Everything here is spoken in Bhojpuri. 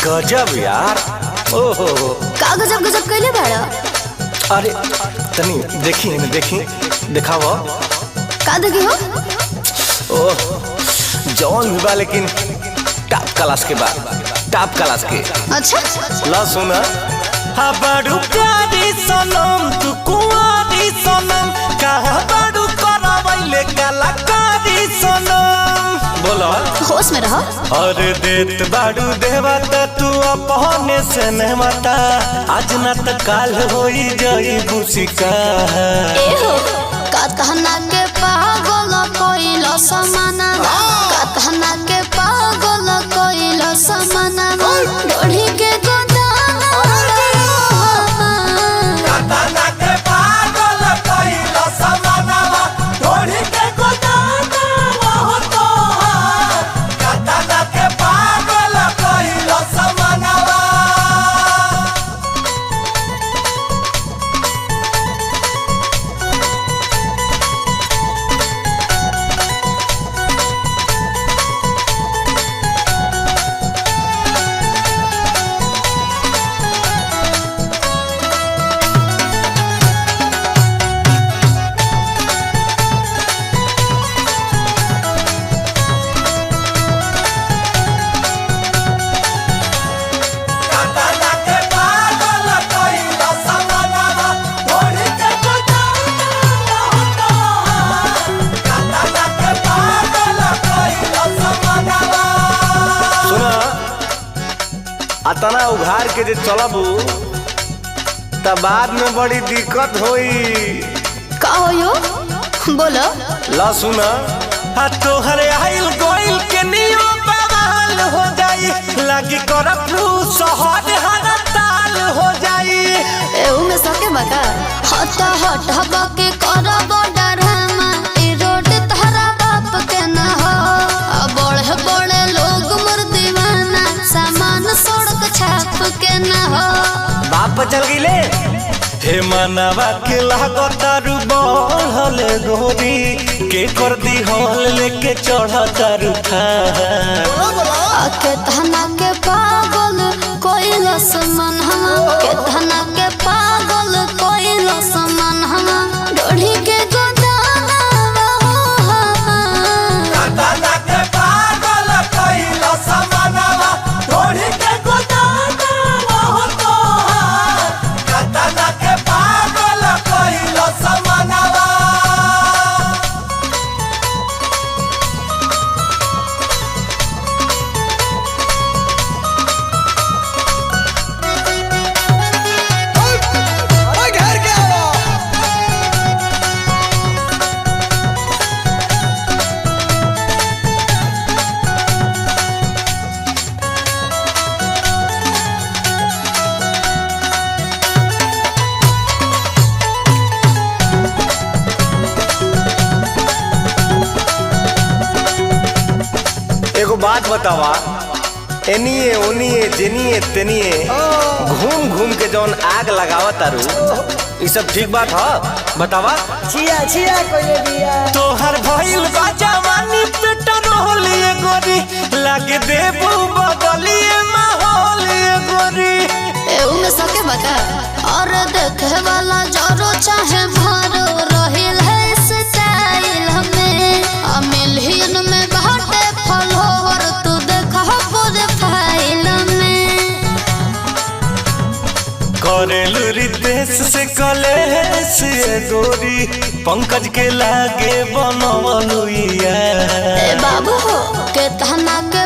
गजब यार। ओहो का गजब गजब कैले बाड़ा। अरे तनी देखी देखी दिखाव का देखी हो। ओह जौन भी बा लेकिन टॉप क्लास के बाद टॉप क्लास के। अच्छा ला सुना बड़ू प्यारी सनम तू कुंवारी सनम कहा बड़ू करवैले कलाकारी सनम बोलो होश में रहो। और देत बाड़ू देवता तू अपने से नहमता आज न त काल होई जाई बुसिका ए हो का कहना के पागल कोइलो समाना का कहना के पागल कोइलो समाना डोढ़ी के अतना उघार के जे चलबू त बाद में बड़ी दिक्कत होई। का होयो बोलो। ला सुना तोहर आइल गोइल के नियो बवाल हो जाई लागी करफ्लू शहर हड़ताल हो जाई एहू में सके बका हट हट हबा के करब डरामा ई रोड तहरा बाप के न हो बड़े बड़े लोग मोर दीवाना सामान सड़क छाप के न हो बाप पर चल गईले। हे मनवा के लागतारू बढ़ले गोरी के कर दी हॉल लेके चढ़तारू था के धना के पागल कोइलो समान हम के धना के पागल कोइलो समान हम डोढ़ी के गोदाना धना के पागल कोइलो समानवा डोढ़ी के गोदाना हो तो धना के पागल कोइलो समानवा एगो बात बतावा एनिए ओनिए जेनिए तेनिए घूम घूम के जौन आग लगावा तारू ई सब ठीक बात ह बतावा। छिया छिया कोई दिया तोहर भइल बा जवानी पेट्रोल ये गोरी लागे देबू बदलिए माहौल ये गोरी एहू में सके बका और देखे वाला जरो चाहे भरो रहिल है स्टाइल हमें मिलियन में बाटे फॉलोवर तू देखा पूरे फाइल में करेलू रितेश से कलेश ये गोरी पंकज के लागे बनवलुइया ए बाबू के तहना के